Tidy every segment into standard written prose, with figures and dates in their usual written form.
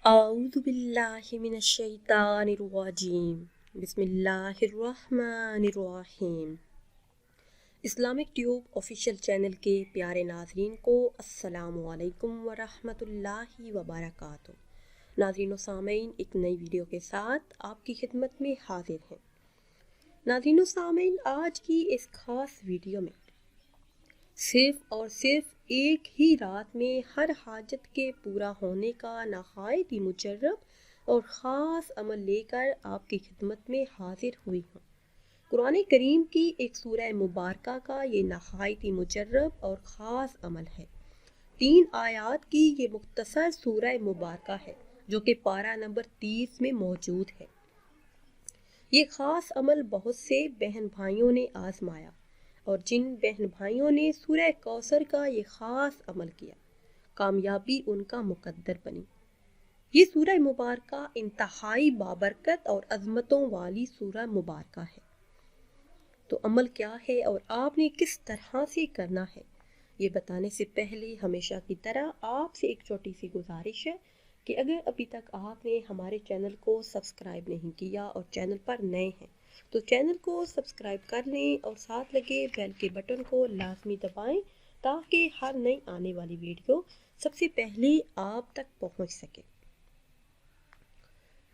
اعوذ باللہ من الشیطان الرجیم بسم اللہ الرحمن الرحیم۔ اسلامک ٹیوب آفیشیل چینل کے پیارے ناظرین کو السلام علیکم ورحمۃ اللہ وبرکاتہ۔ ناظرین و سامعین، ایک نئی ویڈیو کے ساتھ آپ کی خدمت میں حاضر ہیں۔ ناظرین و سامعین، آج کی اس خاص ویڈیو میں صرف اور صرف ایک ہی رات میں ہر حاجت کے پورا ہونے کا نہایت ہی مجرب اور خاص عمل لے کر آپ کی خدمت میں حاضر ہوئی ہوں۔ قرآن کریم کی ایک سورہ مبارکہ کا یہ نہایت ہی مجرب اور خاص عمل ہے۔ 3 آیات کی یہ مختصر سورہ مبارکہ ہے جو کہ پارہ نمبر 30 میں موجود ہے۔ یہ خاص عمل بہت سے بہن بھائیوں نے آزمایا، اور جن بہن بھائیوں نے سورہ کوثر کا یہ خاص عمل کیا، کامیابی ان کا مقدر بنی۔ یہ سورہ مبارکہ انتہائی بابرکت اور عظمتوں والی سورہ مبارکہ ہے۔ تو عمل کیا ہے اور آپ نے کس طرح سے کرنا ہے، یہ بتانے سے پہلے ہمیشہ کی طرح آپ سے ایک چھوٹی سی گزارش ہے کہ اگر ابھی تک آپ نے ہمارے چینل کو سبسکرائب نہیں کیا اور چینل پر نئے ہیں تو چینل کو سبسکرائب کر لیں اور ساتھ لگے بیل کے بٹن کو لازمی دبائیں تاکہ ہر نئی آنے والی ویڈیو سب سے پہلے آپ تک پہنچ سکے۔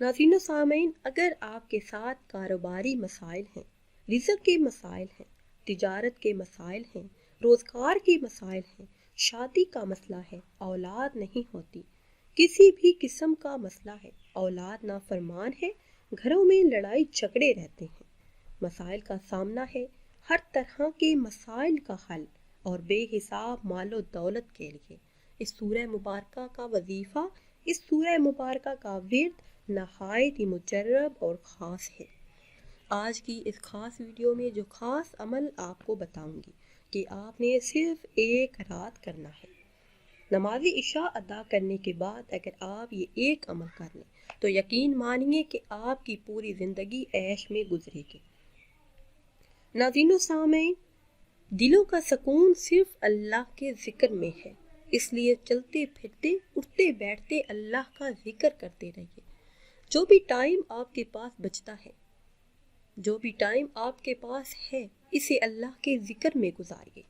ناظرین و سامعین، اگر آپ کے ساتھ کاروباری مسائل ہیں، رزق کے مسائل ہیں، تجارت کے مسائل ہیں، روزگار کے مسائل ہیں، شادی کا مسئلہ ہے، اولاد نہیں ہوتی، کسی بھی قسم کا مسئلہ ہے، اولاد نافرمان ہے، گھروں میں لڑائی جھگڑے رہتے ہیں، مسائل کا سامنا ہے، ہر طرح کے مسائل کا حل اور بے حساب مال و دولت کے لیے اس سورہ مبارکہ کا وظیفہ، اس سورہ مبارکہ کا ورد نہایت ہی مجرب اور خاص ہے۔ آج کی اس خاص ویڈیو میں جو خاص عمل آپ کو بتاؤں گی کہ آپ نے صرف ایک رات کرنا ہے۔ نماز عشاء ادا کرنے کے بعد اگر آپ یہ ایک عمل کر لیں تو یقین مانیے کہ آپ کی پوری زندگی عیش میں گزرے گی۔ ناظرین و سامعین، دلوں کا سکون صرف اللہ کے ذکر میں ہے، اس لیے چلتے پھرتے اٹھتے بیٹھتے اللہ کا ذکر کرتے رہیے۔ جو بھی ٹائم آپ کے پاس بچتا ہے، جو بھی ٹائم آپ کے پاس ہے، اسے اللہ کے ذکر میں گزاریے،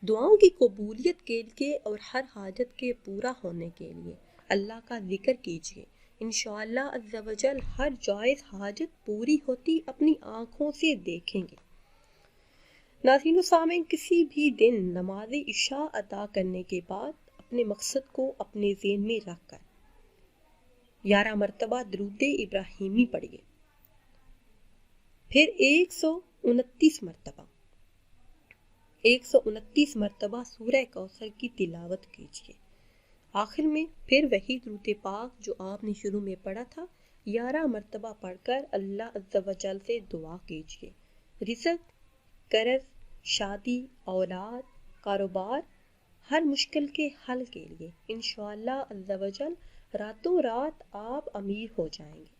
دعاؤں کی قبولیت کے لیے اور ہر حاجت کے پورا ہونے کے لیے اللہ کا ذکر کیجیے۔ انشاءاللہ عز و جل ہر جائز حاجت پوری ہوتی اپنی آنکھوں سے دیکھیں گے۔ ناظرین و سامعین، کسی بھی دن نماز عشاء ادا کرنے کے بعد اپنے مقصد کو اپنے ذہن میں رکھ کر 11 مرتبہ درود ابراہیمی پڑھیے، پھر 129 مرتبہ سورہ کوثر کی تلاوت کیجیے، آخر میں پھر وہی درود پاک جو آپ نے شروع میں پڑھا تھا 11 مرتبہ پڑھ کر اللہ عز و جل سے دعا کیجیے۔ رزق، قرض، شادی، اولاد، کاروبار، ہر مشکل کے حل کے لیے انشاءاللہ عز و جل راتوں رات آپ امیر ہو جائیں گے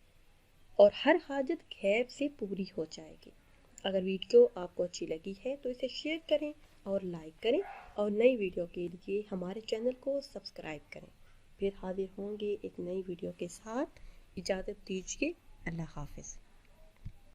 اور ہر حاجت غیب سے پوری ہو جائے گی۔ اگر ویڈیو آپ کو اچھی لگی ہے تو اسے شیئر کریں اور لائک کریں اور نئی ویڈیو کے لیے ہمارے چینل کو سبسکرائب کریں۔ پھر حاضر ہوں گے ایک نئی ویڈیو کے ساتھ۔ اجازت دیجیے، اللہ حافظ۔